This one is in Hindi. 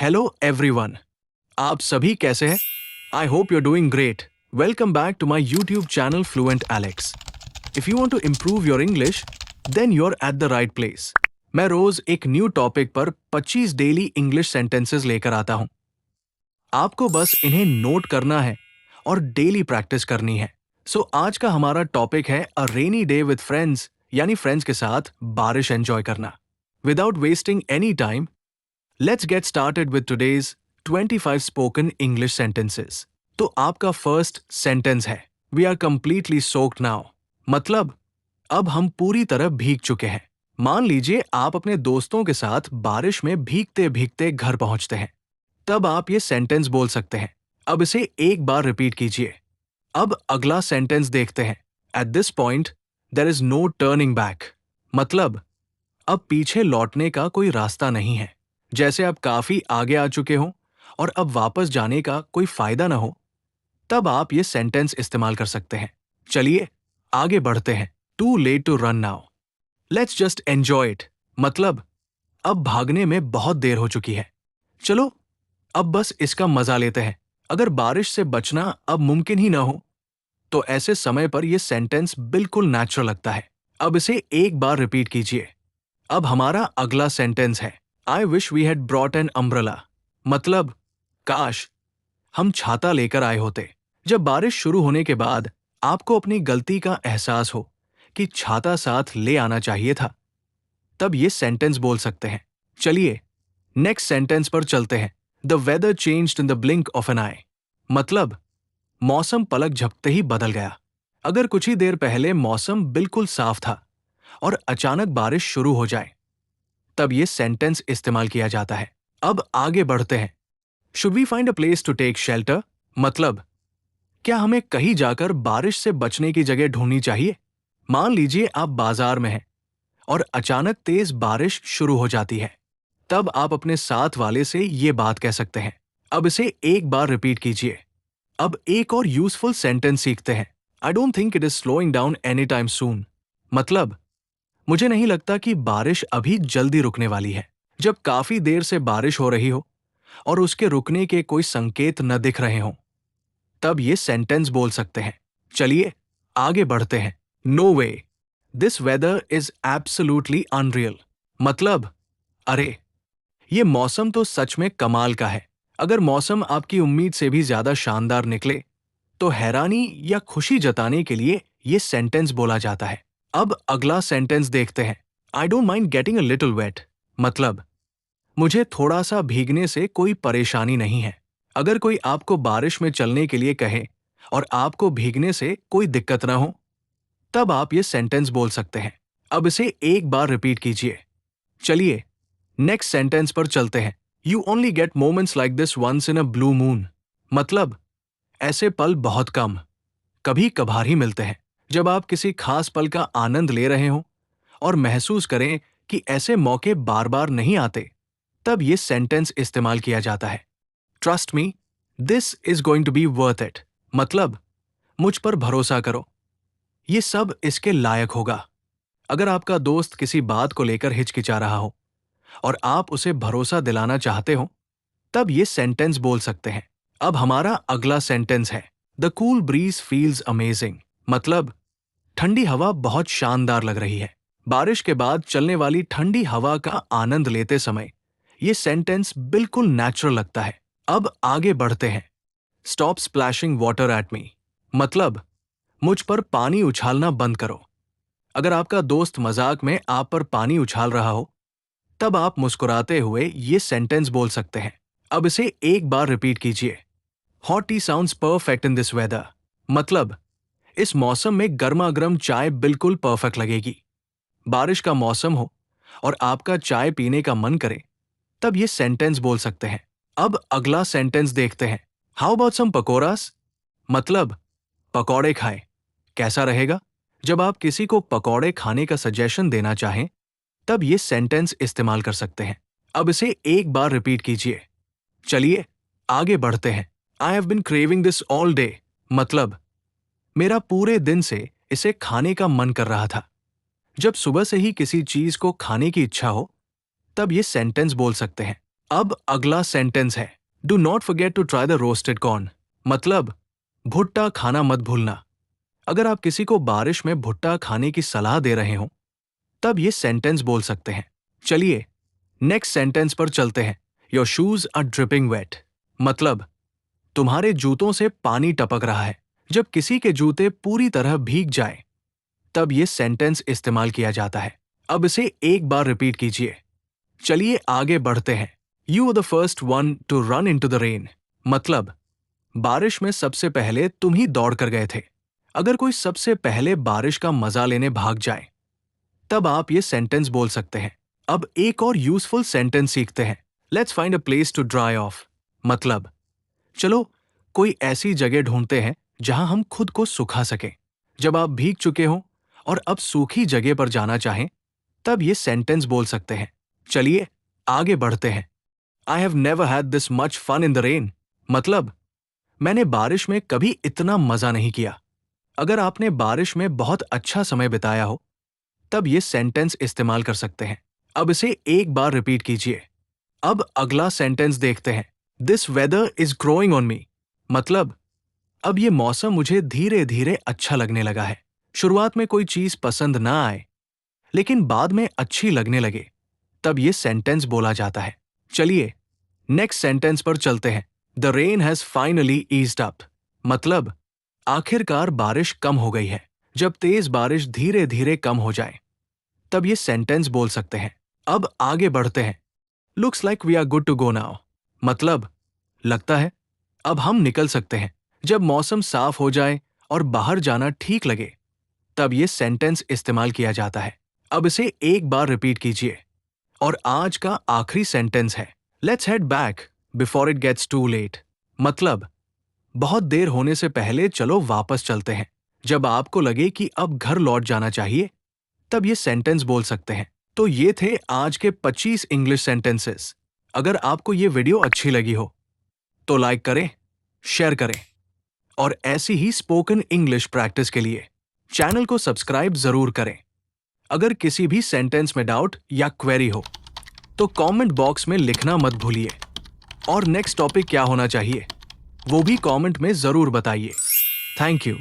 हेलो एवरीवन, आप सभी कैसे हैं? I hope you are doing great. Welcome back to my YouTube channel fluent Alex. If you want to improve your English then you are at the right place. मैं रोज एक न्यू टॉपिक पर 25 डेली इंग्लिश सेंटेंसेस लेकर आता हूं। आपको बस इन्हें नोट करना है और डेली प्रैक्टिस करनी है। सो आज का हमारा टॉपिक है a rainy day with friends, यानी फ्रेंड्स के साथ बारिश एंजॉय करना। Without wasting any time, let's get started with today's 25 spoken English sentences. तो आपका फर्स्ट सेंटेंस है we are completely soaked now. मतलब अब हम पूरी तरह भीग चुके हैं। मान लीजिए आप अपने दोस्तों के साथ बारिश में भीगते भीगते घर पहुंचते हैं, तब आप ये सेंटेंस बोल सकते हैं। अब इसे एक बार रिपीट कीजिए। अब अगला सेंटेंस देखते हैं। At this point there is no turning back. मतलब अब पीछे लौटने का कोई रास्ता नहीं है। जैसे आप काफी आगे आ चुके हो और अब वापस जाने का कोई फायदा ना हो, तब आप ये सेंटेंस इस्तेमाल कर सकते हैं। चलिए आगे बढ़ते हैं। Too late to run now, let's just enjoy it. मतलब अब भागने में बहुत देर हो चुकी है, चलो अब बस इसका मजा लेते हैं। अगर बारिश से बचना अब मुमकिन ही ना हो, तो ऐसे समय पर यह सेंटेंस बिल्कुल नेचुरल लगता है। अब इसे एक बार रिपीट कीजिए। अब हमारा अगला सेंटेंस है I wish we had brought an umbrella. मतलब काश हम छाता लेकर आए होते। जब बारिश शुरू होने के बाद आपको अपनी गलती का एहसास हो कि छाता साथ ले आना चाहिए था, तब ये सेंटेंस बोल सकते हैं। चलिए नेक्स्ट सेंटेंस पर चलते हैं। The weather changed in the blink of an eye. मतलब मौसम पलक झपकते ही बदल गया। अगर कुछ ही देर पहले मौसम बिल्कुल साफ था और अचानक बारिश शुरू हो जाए, तब ये सेंटेंस इस्तेमाल किया जाता है। अब आगे बढ़ते हैं। Should we find a place to take shelter. मतलब क्या हमें कहीं जाकर बारिश से बचने की जगह ढूंढनी चाहिए। मान लीजिए आप बाजार में हैं और अचानक तेज बारिश शुरू हो जाती है, तब आप अपने साथ वाले से ये बात कह सकते हैं। अब इसे एक बार रिपीट कीजिए। अब एक और यूजफुल सेंटेंस सीखते हैं। I don't think it is slowing down any time soon. मतलब मुझे नहीं लगता कि बारिश अभी जल्दी रुकने वाली है। जब काफी देर से बारिश हो रही हो और उसके रुकने के कोई संकेत न दिख रहे हों, तब ये सेंटेंस बोल सकते हैं। चलिए आगे बढ़ते हैं। No way, this weather is absolutely unreal. मतलब अरे ये मौसम तो सच में कमाल का है। अगर मौसम आपकी उम्मीद से भी ज्यादा शानदार निकले, तो हैरानी या खुशी जताने के लिए ये सेंटेंस बोला जाता है। अब अगला सेंटेंस देखते हैं। I don't mind getting a little wet. मतलब मुझे थोड़ा सा भीगने से कोई परेशानी नहीं है। अगर कोई आपको बारिश में चलने के लिए कहे और आपको भीगने से कोई दिक्कत ना हो, तब आप ये सेंटेंस बोल सकते हैं। अब इसे एक बार रिपीट कीजिए। चलिए नेक्स्ट सेंटेंस पर चलते हैं। You only get moments like this once in a blue moon. मतलब ऐसे पल बहुत कम, कभी कभार ही मिलते हैं। जब आप किसी खास पल का आनंद ले रहे हो और महसूस करें कि ऐसे मौके बार बार नहीं आते, तब ये सेंटेंस इस्तेमाल किया जाता है। Trust me, this is going to be worth it. मतलब मुझ पर भरोसा करो, ये सब इसके लायक होगा। अगर आपका दोस्त किसी बात को लेकर हिचकिचा रहा हो और आप उसे भरोसा दिलाना चाहते हो, तब ये सेंटेंस बोल सकते हैं। अब हमारा अगला सेंटेंस है the cool bridge feels amazing. मतलब ठंडी हवा बहुत शानदार लग रही है। बारिश के बाद चलने वाली ठंडी हवा का आनंद लेते समय ये सेंटेंस बिल्कुल नेचुरल लगता है। अब आगे बढ़ते हैं। Stop splashing water at me. मतलब मुझ पर पानी उछालना बंद करो। अगर आपका दोस्त मजाक में आप पर पानी उछाल रहा हो, तब आप मुस्कुराते हुए ये सेंटेंस बोल सकते हैं। अब इसे एक बार रिपीट कीजिए। Hot tea sounds perfect in this weather. मतलब इस मौसम में गर्मा गर्म चाय बिल्कुल परफेक्ट लगेगी। बारिश का मौसम हो और आपका चाय पीने का मन करे, तब ये सेंटेंस बोल सकते हैं। अब अगला सेंटेंस देखते हैं। How about some pakoras. मतलब पकौड़े खाएं, कैसा रहेगा। जब आप किसी को पकौड़े खाने का सजेशन देना चाहें, तब ये सेंटेंस इस्तेमाल कर सकते हैं। अब इसे एक बार रिपीट कीजिए। चलिए आगे बढ़ते हैं। I have been craving this all day. मतलब मेरा पूरे दिन से इसे खाने का मन कर रहा था। जब सुबह से ही किसी चीज को खाने की इच्छा हो, तब ये सेंटेंस बोल सकते हैं। अब अगला सेंटेंस है, do not forget to try the roasted corn. मतलब भुट्टा खाना मत भूलना। अगर आप किसी को बारिश में भुट्टा खाने की सलाह दे रहे हो तब ये सेंटेंस बोल सकते हैं। चलिए नेक्स्ट सेंटेंस पर चलते हैं। Your shoes are dripping wet. मतलब तुम्हारे जूतों से पानी टपक रहा है। जब किसी के जूते पूरी तरह भीग जाए तब ये सेंटेंस इस्तेमाल किया जाता है। अब इसे एक बार रिपीट कीजिए। चलिए आगे बढ़ते हैं। You are the first one to run into the rain. मतलब बारिश में सबसे पहले तुम ही दौड़ कर गए थे। अगर कोई सबसे पहले बारिश का मजा लेने भाग जाए तब आप ये सेंटेंस बोल सकते हैं। अब एक और यूजफुल सेंटेंस सीखते हैं। Let's find a place to dry off. मतलब चलो कोई ऐसी जगह ढूंढते हैं जहां हम खुद को सुखा सकें। जब आप भीग चुके हो और अब सूखी जगह पर जाना चाहें तब ये सेंटेंस बोल सकते हैं। चलिए आगे बढ़ते हैं। I have never had this much fun in the rain. मतलब मैंने बारिश में कभी इतना मजा नहीं किया। अगर आपने बारिश में बहुत अच्छा समय बिताया हो तब ये सेंटेंस इस्तेमाल कर सकते हैं। अब इसे एक बार रिपीट कीजिए। अब अगला सेंटेंस देखते हैं। This weather is growing on me. मतलब अब ये मौसम मुझे धीरे धीरे अच्छा लगने लगा है। शुरुआत में कोई चीज पसंद ना आए लेकिन बाद में अच्छी लगने लगे तब ये सेंटेंस बोला जाता है। चलिए नेक्स्ट सेंटेंस पर चलते हैं। The rain has finally eased up. मतलब आखिरकार बारिश कम हो गई है। जब तेज बारिश धीरे धीरे कम हो जाए तब ये सेंटेंस बोल सकते हैं। अब आगे बढ़ते हैं। Looks like we are good to go now. मतलब लगता है अब हम निकल सकते हैं। जब मौसम साफ हो जाए और बाहर जाना ठीक लगे तब ये सेंटेंस इस्तेमाल किया जाता है। अब इसे एक बार रिपीट कीजिए। और आज का आखिरी सेंटेंस है, let's head back before it gets too late. मतलब बहुत देर होने से पहले चलो वापस चलते हैं। जब आपको लगे कि अब घर लौट जाना चाहिए तब ये सेंटेंस बोल सकते हैं। तो ये थे आज के 25 इंग्लिश सेंटेंसेस। अगर आपको ये वीडियो अच्छी लगी हो तो लाइक करें, शेयर करें और ऐसी ही स्पोकन इंग्लिश प्रैक्टिस के लिए चैनल को सब्सक्राइब जरूर करें। अगर किसी भी सेंटेंस में डाउट या क्वेरी हो तो कमेंट बॉक्स में लिखना मत भूलिए। और नेक्स्ट टॉपिक क्या होना चाहिए वो भी कमेंट में जरूर बताइए। Thank you.